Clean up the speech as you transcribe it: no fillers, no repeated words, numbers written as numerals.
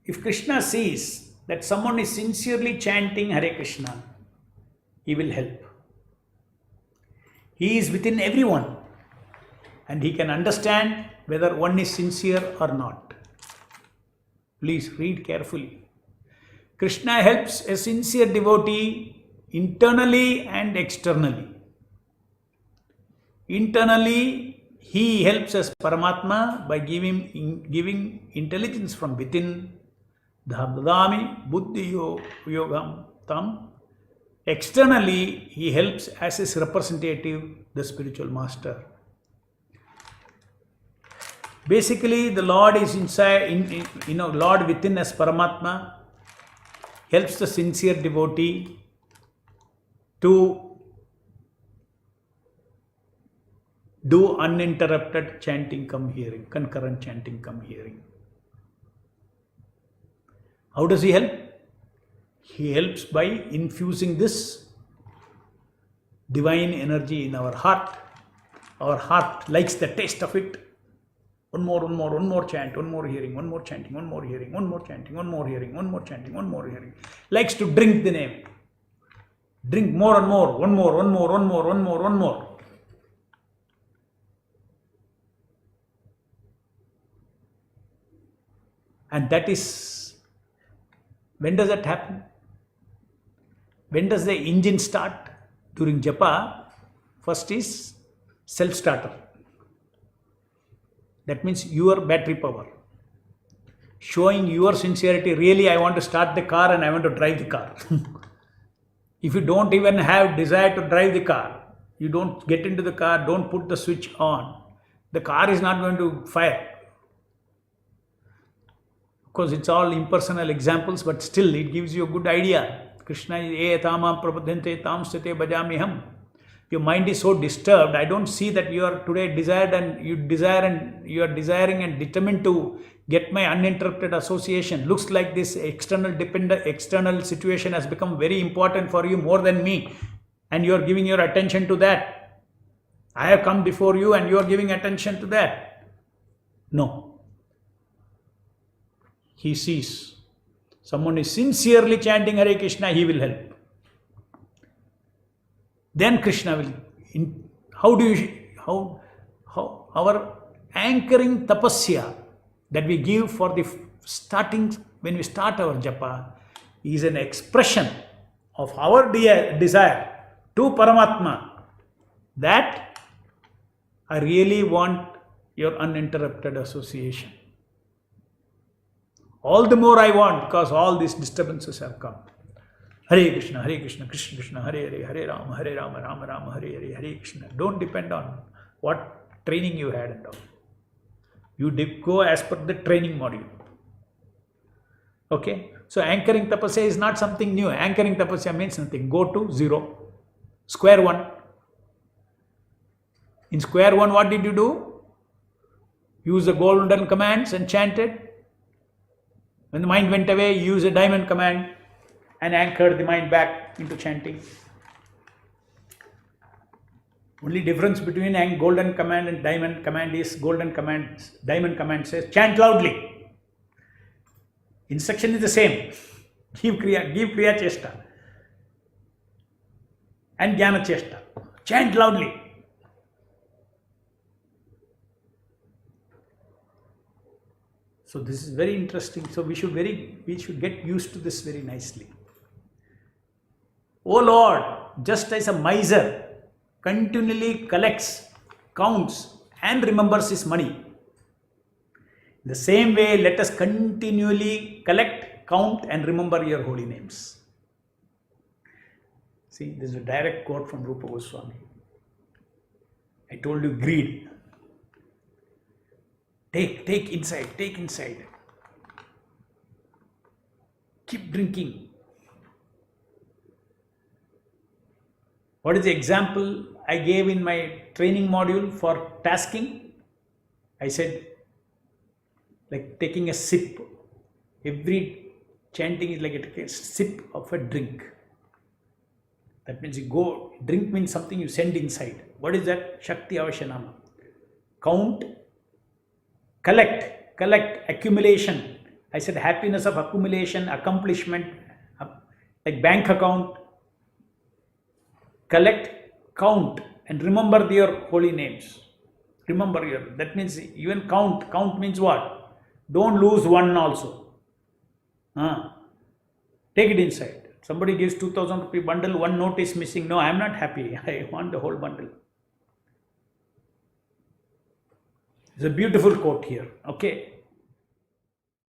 If Krishna sees that someone is sincerely chanting Hare Krishna, he will help. He is within everyone and he can understand whether one is sincere or not. Please read carefully. Krishna helps a sincere devotee internally and externally. Internally, he helps us Paramatma by giving intelligence from within. Dhadami buddhi yogam tam. Externally, he helps as his representative, the spiritual master. Basically, the Lord is inside, Lord within as Paramatma helps the sincere devotee to do uninterrupted chanting come hearing, concurrent chanting come hearing. How does he help? He helps by infusing this divine energy in our heart. Our heart likes the taste of it. One more chant, one more hearing, one more chanting, one more hearing, one more chanting, one more hearing, one more chanting, one more hearing. Likes to drink the name. Drink more and more, one more. And that is, when does that happen? When does the engine start? During japa, first is self-starter. That means your battery power. Showing your sincerity, really I want to start the car and I want to drive the car. If you don't even have desire to drive the car, you don't get into the car, don't put the switch on, the car is not going to fire. Of course, it's all impersonal examples, but still it gives you a good idea. Krishna is etamam prabodhante tam sthite bhajamiham. Your mind is so disturbed. I don't see that you are today desired and you are desiring and determined to get my uninterrupted association. Looks like this external situation has become very important for you more than me. And you are giving your attention to that. I have come before you and you are giving attention to that. No. He sees. Someone is sincerely chanting Hare Krishna, he will help. Then Krishna will, how our anchoring tapasya that we give for the starting, when we start our japa, is an expression of our desire to Paramatma that I really want your uninterrupted association. All the more I want because all these disturbances have come. Hare Krishna, Krishna Krishna, Hare Hare, Hare Rama, Rama Rama, Hare Hare, Hare Krishna. Don't depend on what training you had and all. You go as per the training module. Okay? So anchoring tapasya is not something new. Anchoring tapasya means nothing. Go to zero. Square one. In square one, what did you do? Use the golden commands and chanted. When the mind went away, you use a diamond command and anchored the mind back into chanting. Only difference between a golden command and diamond command is diamond command says chant loudly. Instruction is the same. Give kriya chesta and jnana chesta. Chant loudly. So this is very interesting. So we should get used to this very nicely. O Lord, just as a miser continually collects, counts and remembers his money, the same way let us continually collect, count and remember your holy names. See, this is a direct quote from Rupa Goswami. I told you greed. Take inside. Keep drinking. What is the example I gave in my training module for tasking? I said, like taking a sip. Every chanting is like a sip of a drink. That means drink means something you send inside. What is that? Shakti Avashanama. Count, collect, accumulation, I said happiness of accumulation, accomplishment, like bank account. Collect, count, and remember your holy names. Remember your, that means even count. Count means what? Don't lose one also. Take it inside. Somebody gives 2000 rupee bundle, one note is missing. No, I am not happy. I want the whole bundle. It's a beautiful quote here. Okay.